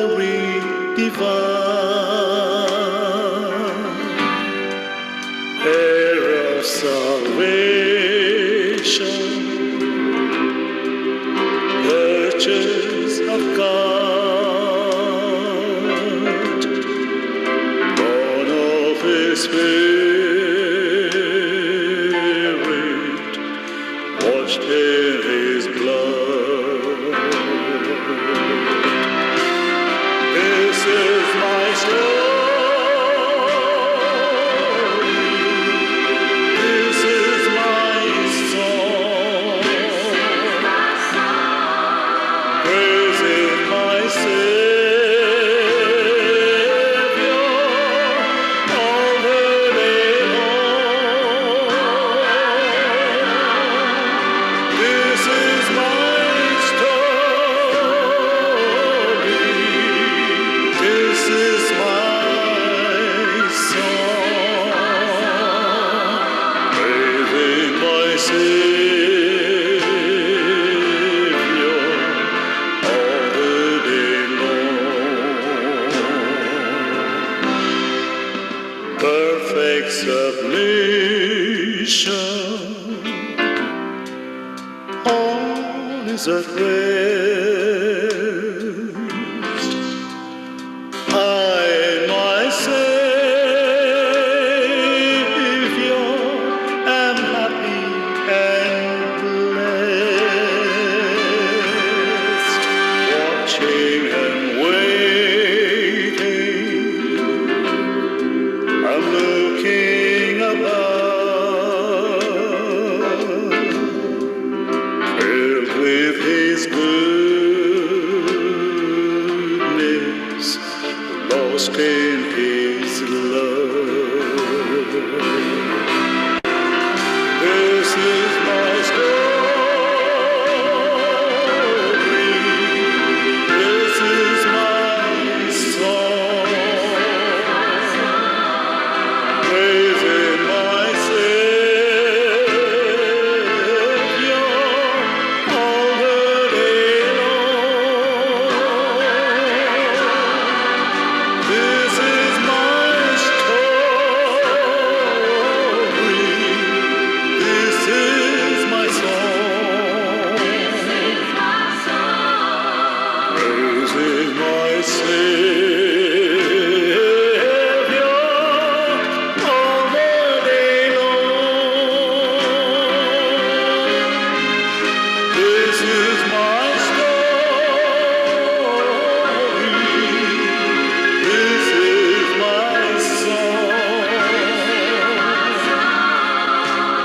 glory divine, heir of salvation, purchase of God, born of His Spirit, washed in His blood. This is my story. This is my song. Praising my Savior all the day long. This is my story. This is my song. Praising my Savior all the day long. Perfect submission, all is at rest. I and my Savior am happy and blessed, watching and waiting. I'm looking above, filled with His goodness, lost in His love. This is my story. This is my song. Praising my Savior all the day long. This is my story. This is my song. Praising my Savior all the day long. This is my story. This is my song.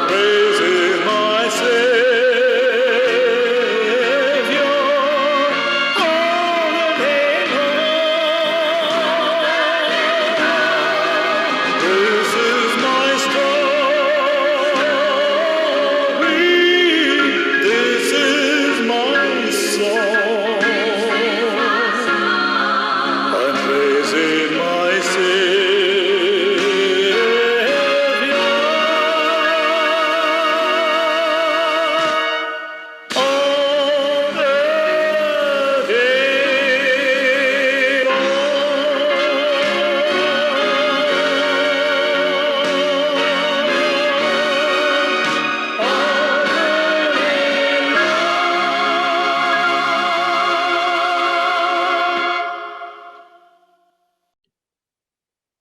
Praising my Savior all the day long. This is my story. This is my song. I'm praising my Savior all the day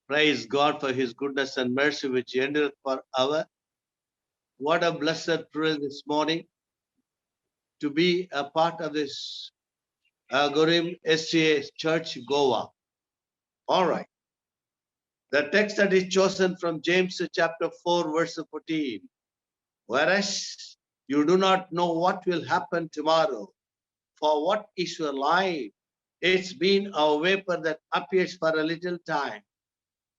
Praise God for His goodness and mercy which endureth forever. What a blessed privilege this morning to be a part of this Gorim SCA Church, Goa. All right. The text that is chosen from James chapter 4, verse 14. Whereas you do not know what will happen tomorrow, for what is your life? It's been a vapor that appears for a little time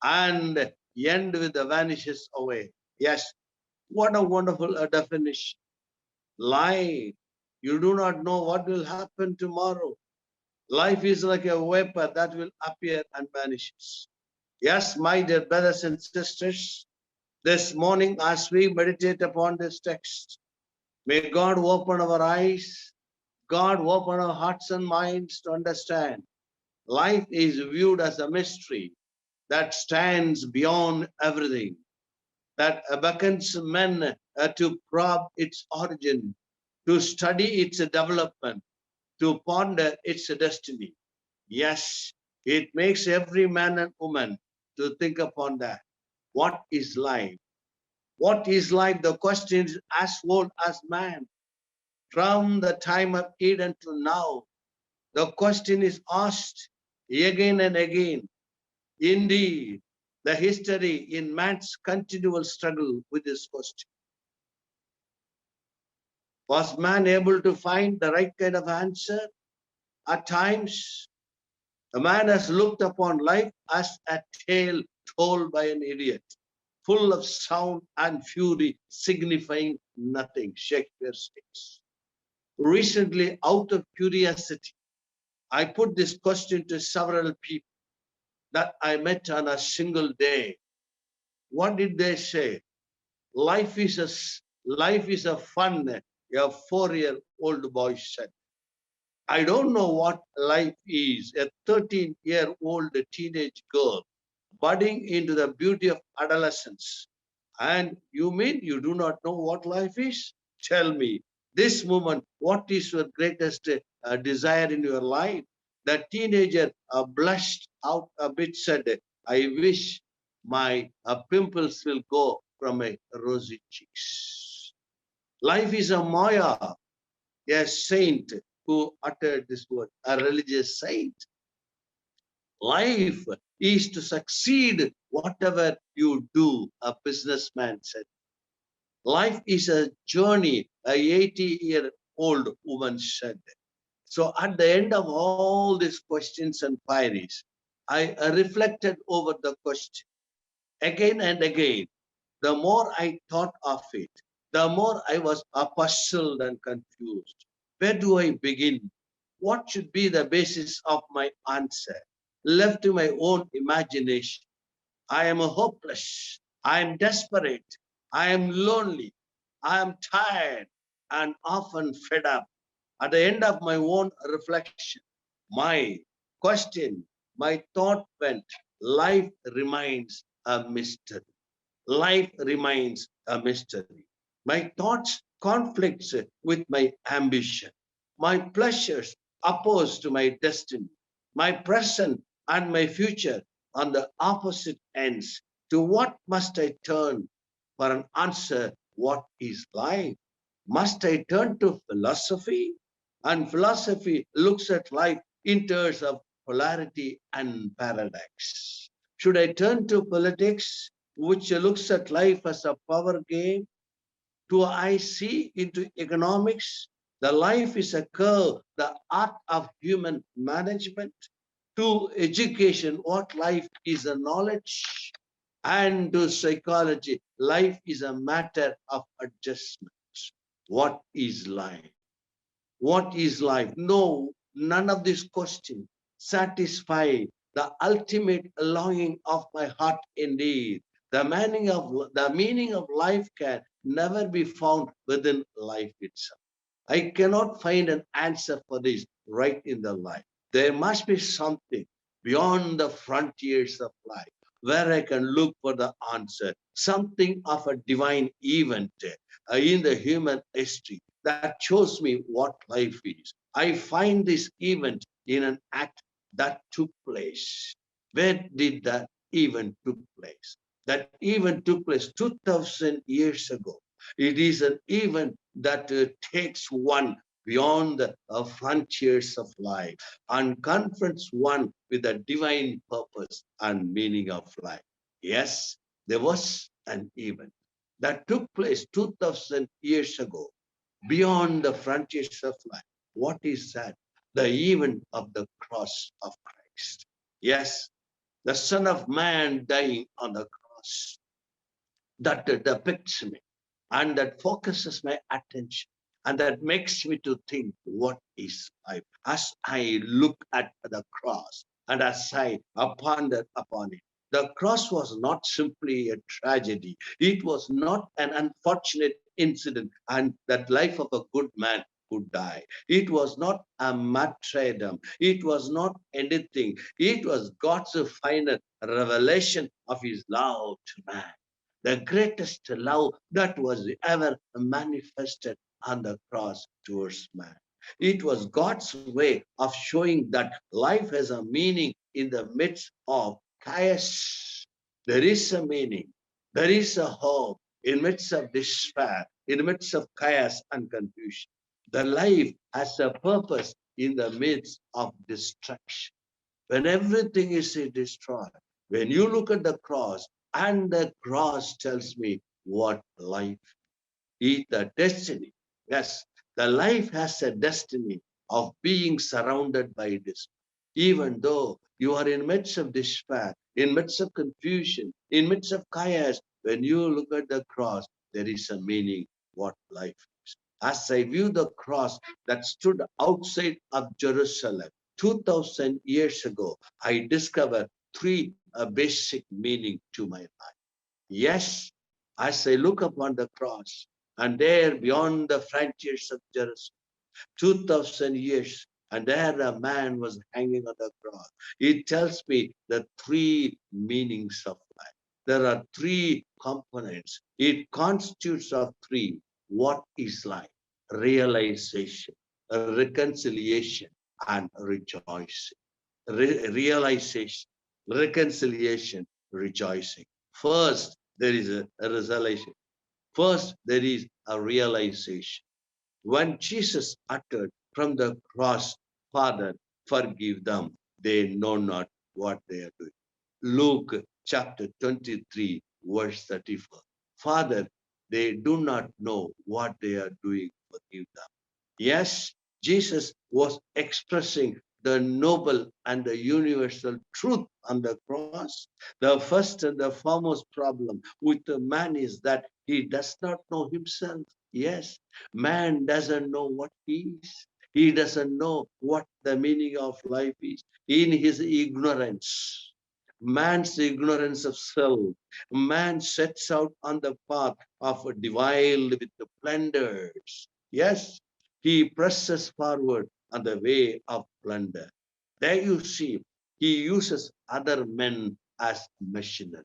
and end with the vanishes away. Yes, what a wonderful definition. Life, you do not know what will happen tomorrow. Life is like a vapor that will appear and vanishes. Yes, my dear brothers and sisters, this morning as we meditate upon this text, may God open our eyes, God open our hearts and minds to understand Life is viewed as a mystery that stands beyond everything, that beckons men to probe its origin, to study its development, to ponder its destiny. Yes, it makes every man and woman to think upon that. What is life? What is life? The question is as old as man. From the time of Eden to now, the question is asked again and again. Indeed, the history in man's continual struggle with this question. Was man able to find the right kind of answer? At times, a man has looked upon life as a tale told by an idiot, full of sound and fury, signifying nothing. Shakespeare says. Recently, out of curiosity, I put this question to several people that I met on a single day. What did they say? Life is life is a fun, a 4-year-old boy said. I don't know what life is. A 13-year-old teenage girl budding into the beauty of adolescence. And you mean you do not know what life is? Tell me, this moment, what is your greatest desire in your life? The teenager blushed out a bit, said, I wish my pimples will go from my rosy cheeks. Life is a Maya, a saint who uttered this word, a religious saint. Life is to succeed whatever you do, a businessman said. Life is a journey, a 80-year-old woman said. So at the end of all these questions and queries, I reflected over the question again and again. The more I thought of it, the more I was puzzled and confused. Where do I begin? What should be the basis of my answer? Left to my own imagination, I am hopeless. I am desperate. I am lonely. I am tired and often fed up. At the end of my own reflection, my question, my thought went, life remains a mystery. Life remains a mystery. My thoughts conflicts with my ambition. My pleasures opposed to my destiny. My present and my future on the opposite ends. To what must I turn for an answer? What is life? Must I turn to philosophy? And philosophy looks at life in terms of polarity and paradox. Should I turn to politics, which looks at life as a power game? Do I see into economics? The life is a curve, the art of human management. To education, what life is a knowledge. And to psychology, life is a matter of adjustment. What is life? What is life? No, none of these questions satisfy the ultimate longing of my heart indeed. The meaning of life can never be found within life itself. I cannot find an answer for this right in the life. There must be something beyond the frontiers of life where I can look for the answer, something of a divine event in the human history that shows me what life is. I find this event in an act that took place. Where did that event took place? That event took place 2000 years ago. It is an event that takes one beyond the frontiers of life and confronts one with the divine purpose and meaning of life. Yes, there was an event that took place 2000 years ago beyond the frontiers of life. What is that? The event of the cross of Christ. Yes, the Son of Man dying on the cross that depicts me and that focuses my attention and that makes me to think what is life as I look at the cross and as I ponder upon it. The cross was not simply a tragedy. It was not an unfortunate incident and that life of a good man who died. It was not a martyrdom. It was not anything. It was God's final revelation of his love to man. The greatest love that was ever manifested on the cross towards man. It was God's way of showing that life has a meaning in the midst of chaos. There is a meaning. There is a hope in midst of despair, in the midst of chaos and confusion. The life has a purpose in the midst of destruction. When everything is destroyed, when you look at the cross, and the cross tells me what life is, the destiny. Yes, the life has a destiny of being surrounded by this. Even though you are in midst of despair, in midst of confusion, in midst of chaos, when you look at the cross, there is a meaning what life is. As I view the cross that stood outside of Jerusalem 2000 years ago, I discovered three basic meaning to my life. Yes, as I look upon the cross, and there beyond the frontiers of Jerusalem, 2000 years, and there a man was hanging on the cross. It tells me the three meanings of life. There are three components. It constitutes of three. What is life? Realization, reconciliation, and rejoicing. Realization, reconciliation, rejoicing. First, there is a realization. First, there is a realization. When Jesus uttered from the cross, Father, forgive them, they know not what they are doing. Luke chapter 23, verse 34. Father, they do not know what they are doing, forgive them. Yes, Jesus was expressing the noble and the universal truth on the cross. The first and the foremost problem with the man is that he does not know himself. Yes, man doesn't know what he is. He doesn't know what the meaning of life is. In his ignorance, man's ignorance of self, man sets out on the path of defiled with the plunders. Yes, he presses forward on the way of plunder. There you see, he uses other men as machinery.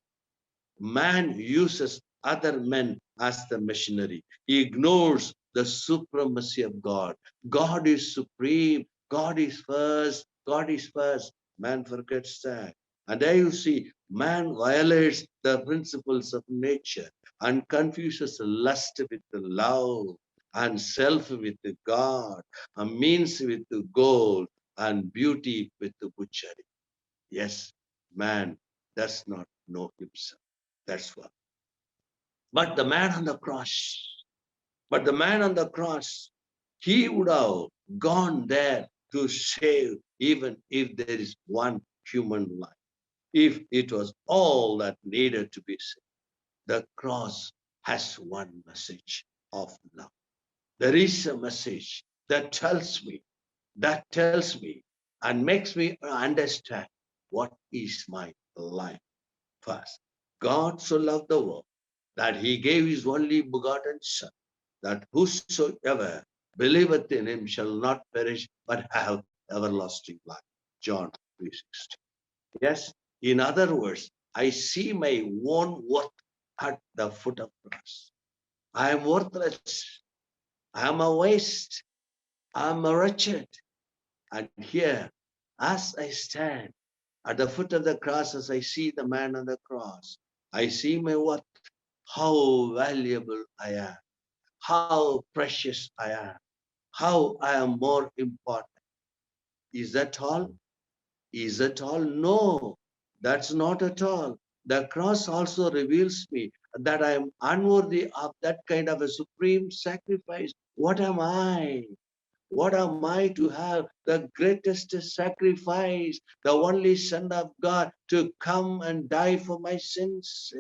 Man uses other men as the machinery. He ignores the supremacy of God. God is supreme. God is first. God is first. Man forgets that. And there you see, man violates the principles of nature and confuses lust with love and self with God, and means with gold and beauty with butchery. Yes, man does not know himself. That's what. But the man on the cross, but the man on the cross, he would have gone there to save even if there is one human life, if it was all that needed to be saved. The cross has one message of love. There is a message that tells me and makes me understand what is my life. First, God so loved the world that he gave his only begotten Son, that whosoever believeth in him shall not perish but have everlasting life. John 3:16. Yes, in other words, I see my own worth at the foot of cross. I am worthless. I am a waste. I am a wretched. And here, as I stand at the foot of the cross, as I see the man on the cross, I see my worth, how valuable I am, how precious I am, how I am more important. Is that all? Is that all? No, that's not at all. The cross also reveals me that I am unworthy of that kind of a supreme sacrifice. What am I? What am I to have the greatest sacrifice, the only Son of God to come and die for my sins?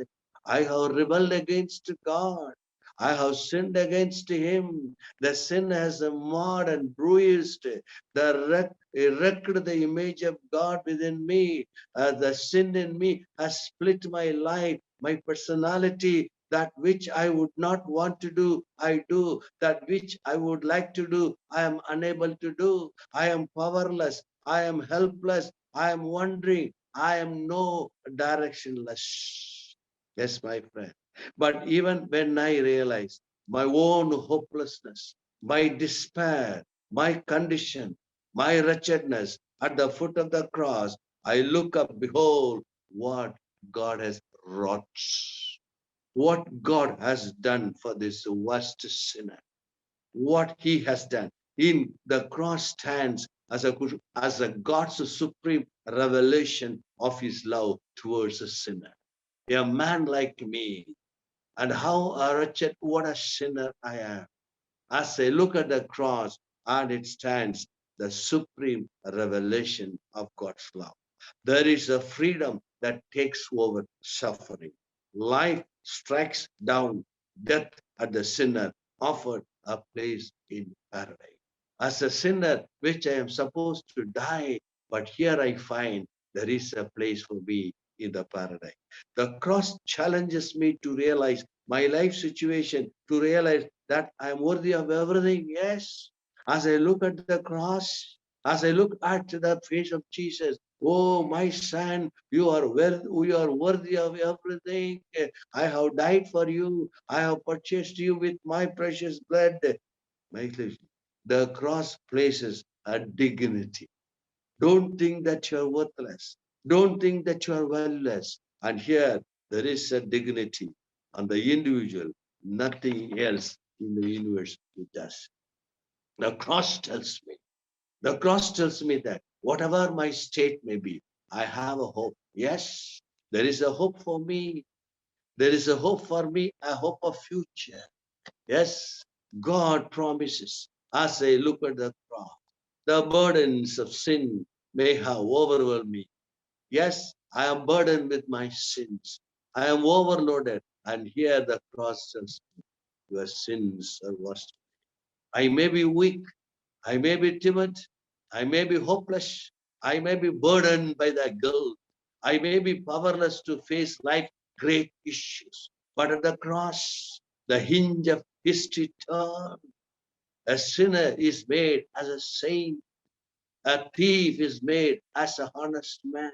I have rebelled against God. I have sinned against him. The sin has marred and bruised, wrecked the image of God within me. The sin in me has split my life, my personality, That which I would not want to do, I do. That which I would like to do, I am unable to do. I am powerless. I am helpless. I am wandering. I am no directionless. Yes, my friend. But even when I realize my own hopelessness, my despair, my condition, my wretchedness at the foot of the cross, I look up, behold, what God has wrought, what God has done for this worst sinner, what he has done. In the cross stands as a God's supreme revelation of his love towards a sinner, a man like me. And how wretched, what a sinner I am. As I look at the cross, and it stands the supreme revelation of God's love. There is a freedom that takes over suffering. Life strikes down death at the sinner, offered a place in paradise. As a sinner, which I am supposed to die, but here I find there is a place for me in the paradise. The cross challenges me to realize my life situation, to realize that I am worthy of everything. Yes. As I look at the cross, as I look at the face of Jesus, oh, my son, you are worthy of everything. I have died for you. I have purchased you with my precious blood. The cross places a dignity. Don't think that you are worthless. Don't think that you are valueless. And here there is a dignity on the individual, nothing else in the universe does. The cross tells me. The cross tells me that whatever my state may be, I have a hope. Yes, there is a hope for me. There is a hope for me, a hope of future. Yes, God promises as I look at the cross. The burdens of sin may have overwhelmed me. Yes, I am burdened with my sins. I am overloaded. And here the cross tells me, your sins are washed. I may be weak. I may be timid. I may be hopeless. I may be burdened by the guilt. I may be powerless to face life's great issues. But at the cross, the hinge of history turned. A sinner is made as a saint. A thief is made as a honest man.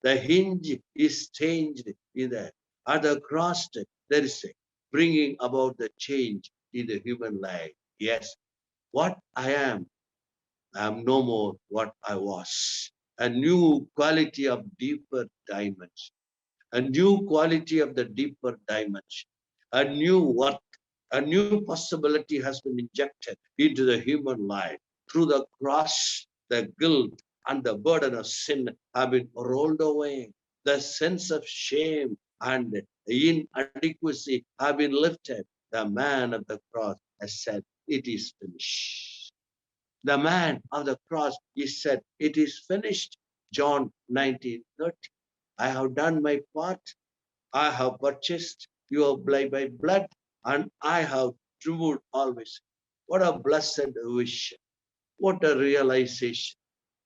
The hinge is changed in that. At the cross, there is a bringing about the change in the human life. Yes, what I am no more what I was. A new quality of deeper dimension, a new quality of the deeper dimension, a new worth, a new possibility has been injected into the human life. Through the cross, the guilt and the burden of sin have been rolled away. The sense of shame and inadequacy have been lifted. The man of the cross has said, it is finished. The man of the cross, he said, it is finished. John 19:30. I have done my part. I have purchased your blood by blood, and I have removed always. What a blessed vision. What a realization.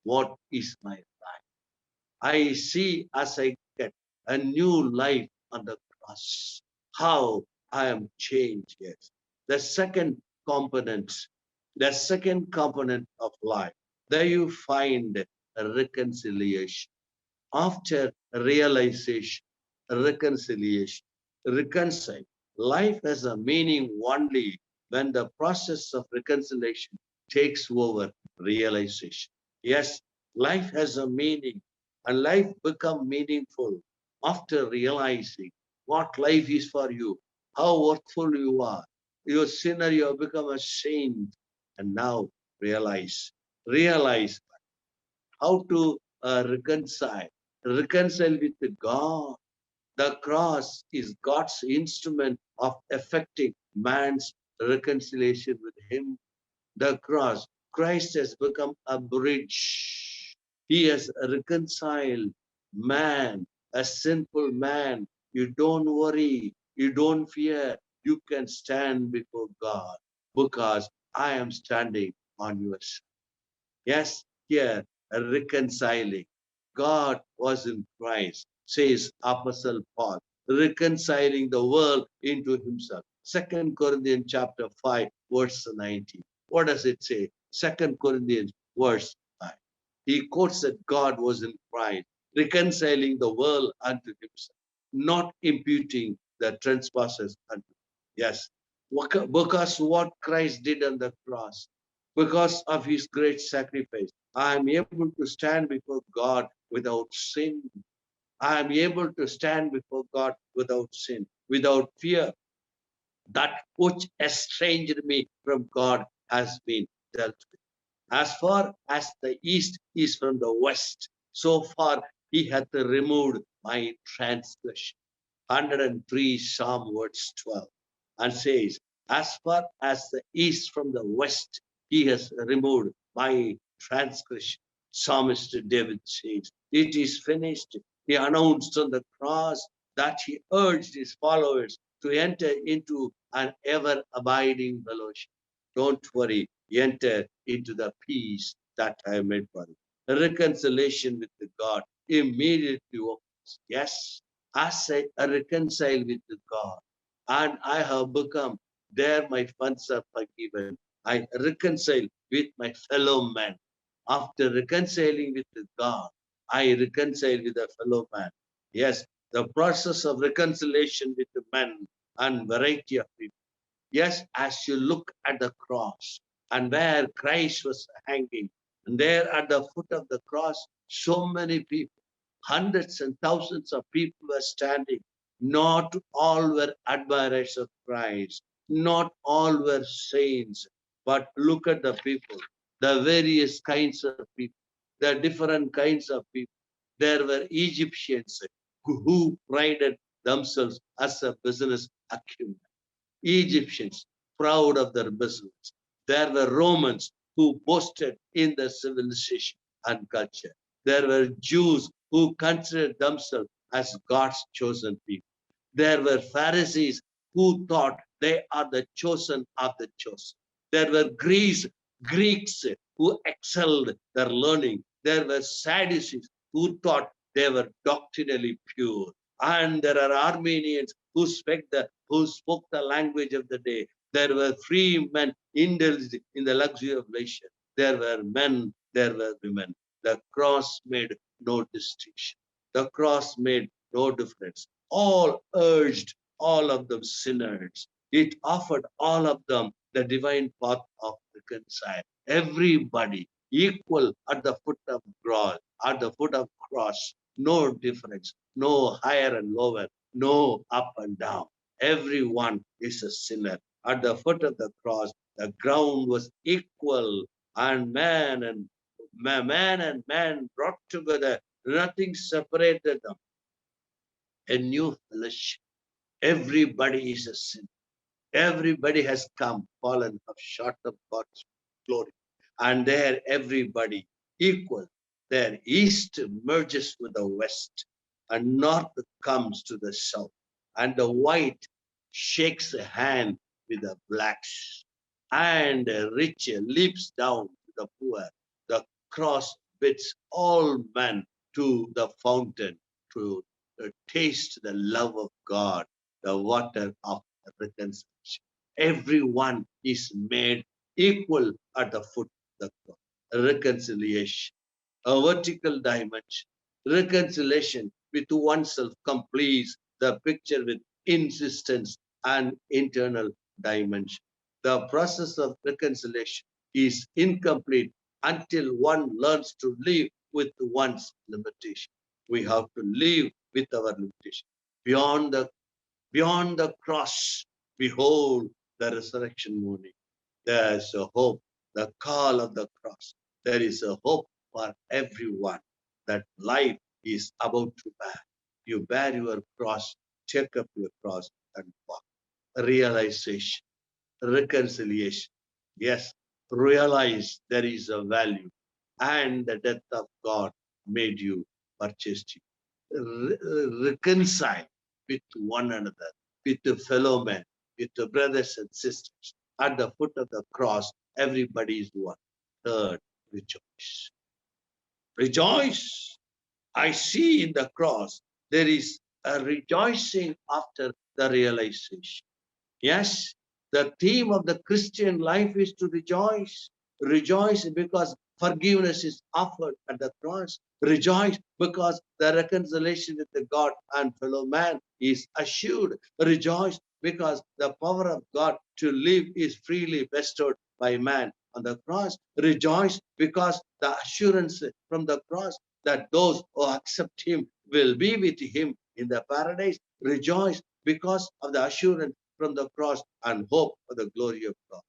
What is my life? I see as I get a new life on the cross, how I am changed. Yes. The second component, the second component of life, there you find a reconciliation. After realization, reconciliation, reconcile. Life has a meaning only when the process of reconciliation takes over realization. Yes, life has a meaning and life become meaningful after realizing what life is for you, how worthful you are. You're a sinner, you have become a saint. And now realize how to reconcile with God. The cross is God's instrument of effecting man's reconciliation with Him. The cross, Christ has become a bridge. He has reconciled man, a sinful man. You don't worry, you don't fear. You can stand before God because I am standing on your side. Yes, here, reconciling. God was in Christ, says Apostle Paul. reconciling the world into himself. 2 Corinthians chapter 5, verse 19. What does it say? 2 Corinthians verse 5. He quotes that God was in Christ, reconciling the world unto himself, not imputing the trespasses unto him. Yes, because what Christ did on the cross, because of his great sacrifice, I am able to stand before God without sin. I am able to stand before God without sin, without fear. That which estranged me from God has been dealt with. As far as the east is from the west, so far he hath removed my transgression. 103 Psalm verse 12, and says, as far as the east from the west, he has removed my transgression. Psalmist David says, it is finished. He announced on the cross that he urged his followers to enter into an ever abiding fellowship. Don't worry, enter into the peace that I have made for you. A reconciliation with the God immediately opens. Yes, as I reconcile with God and I have become, there my funds are forgiven. I reconcile with my fellow man. After reconciling with God, I reconcile with a fellow man. Yes, the process of reconciliation with the man and variety of people. Yes, as you look at the cross and where Christ was hanging, and there at the foot of the cross, so many people, hundreds and thousands of people were standing. Not all were admirers of Christ, not all were saints, but look at the people, the various kinds of people, the different kinds of people. There were Egyptians who prided themselves as a business acumen. Egyptians, proud of their business. There were Romans who boasted in their civilization and culture. There were Jews who considered themselves as God's chosen people. There were Pharisees who thought they are the chosen of the chosen. There were Greeks who excelled their learning. There were Sadducees who thought they were doctrinally pure. And there are Armenians who spoke the language of the day. There were free men indulged in the luxury of leisure. There were men, there were women. The cross made no distinction. The cross made no difference. All urged all of them sinners. It offered all of them the divine path of reconcile. Everybody equal at the foot of cross, at the foot of cross. No difference, no higher and lower, no up and down. Everyone is a sinner. At the foot of the cross, the ground was equal, and man brought together. Nothing separated them. A new fellowship. Everybody is a sinner. Everybody has come, fallen of short of God's glory. And there, everybody equal. There, east merges with the west, and north comes to the south. And the white shakes a hand with the blacks, and the rich leaps down to the poor. The cross bids all men to the fountain to taste the love of God, the water of reconciliation. Everyone is made equal at the foot of the cross. Reconciliation, a vertical dimension. Reconciliation with oneself completes the picture with insistence and internal dimension. The process of reconciliation is incomplete until one learns to live with one's limitation. We have to live with our limitation. Beyond the cross, behold the resurrection morning. There's a hope, the call of the cross. There is a hope for everyone that life is about to bear. You bear your cross, take up your cross and walk. Realization, reconciliation. Yes, realize there is a value and the death of God made you, purchased you. Reconcile with one another, with the fellow men, with the brothers and sisters. At the foot of the cross, everybody is one. Third, rejoice. Rejoice. I see in the cross there is a rejoicing after the realization. Yes, the theme of the Christian life is to rejoice. Rejoice because forgiveness is offered at the cross. Rejoice because the reconciliation with the God and fellow man is assured. Rejoice because the power of God to live is freely bestowed by man on the cross. Rejoice because the assurance from the cross that those who accept him will be with him in the paradise. Rejoice because of the assurance from the cross and hope for the glory of God.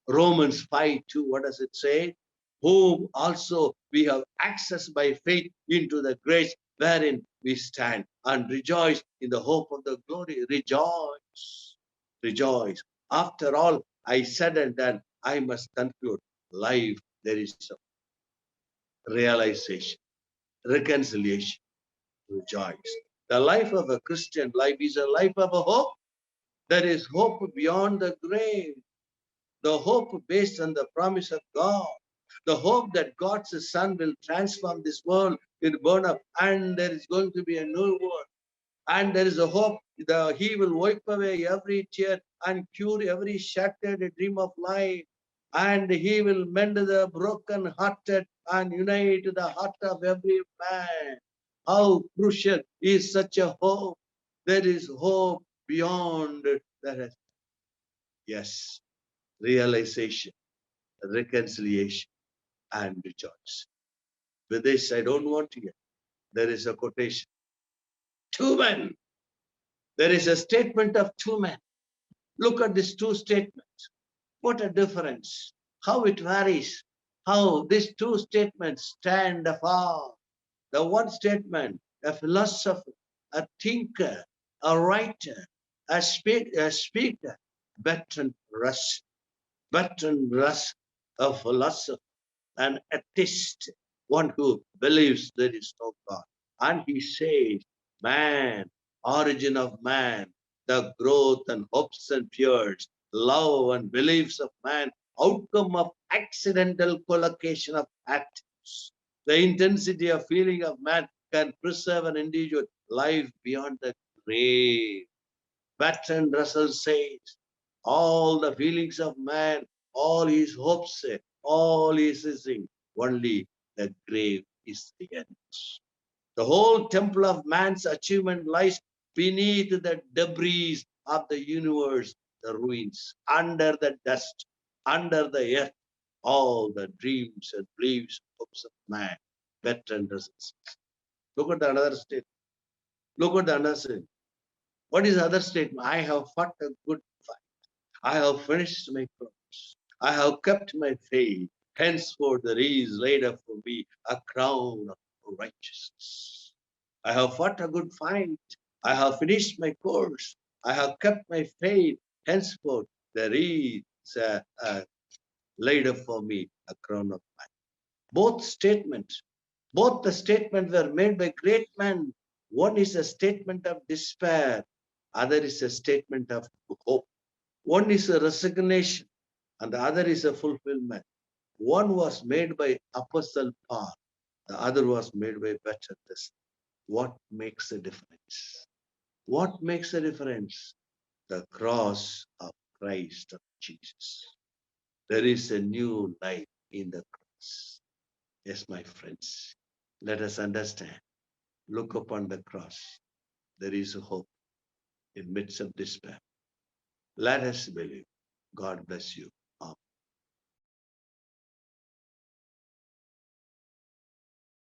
Romans 5:2, what does it say? Whom also we have access by faith into the grace wherein we stand and rejoice in the hope of the glory. Rejoice. Rejoice. After all I said and done, I must conclude. Life, there is a realization, reconciliation, rejoice. The life of a Christian life is a life of a hope. There is hope beyond the grave. The hope based on the promise of God. The hope that God's Son will transform this world, will burn up, and there is going to be a new world. And there is a hope that He will wipe away every tear and cure every shattered dream of life. And He will mend the broken hearted and unite the heart of every man. How crucial is such a hope? There is hope beyond the rest. Yes, realization, reconciliation, and rejoice. With this, I don't want to get. There is a quotation. Two men. There is a statement of two men. Look at these two statements. What a difference. How it varies. How these two statements stand apart. The one statement, a philosopher, a thinker, a writer, a speaker, Bertrand Russell. Bertrand Russell, a philosopher, an atheist, one who believes there is no God. And he says, man, origin of man, the growth and hopes and fears, love and beliefs of man, outcome of accidental collocation of atoms. The intensity of feeling of man can preserve an individual life beyond the grave. Bertrand Russell says, all the feelings of man, all his hopes, all his thing, only the grave is the end. The whole temple of man's achievement lies beneath the debris of the universe, the ruins, under the dust, under the earth, all the dreams and beliefs, hopes of man. Bertrand Russell says. Look at the another statement. Look at the another statement. What is the other statement? I have fought a good fight. I have finished my course. I have kept my faith. Henceforth there is laid up for me a crown of righteousness. I have fought a good fight. I have finished my course. I have kept my faith. Henceforth there is laid up for me a crown of life. Both the statements were made by great men. One is a statement of despair, other is a statement of hope. One is a resignation, and the other is a fulfillment. One was made by Apostle Paul, the other was made by Bertrand. What makes a difference? What makes a difference? The cross of Christ of Jesus. There is a new life in the cross. Yes, my friends, let us understand. Look upon the cross. There is a hope in midst of despair. Let us believe. God bless you.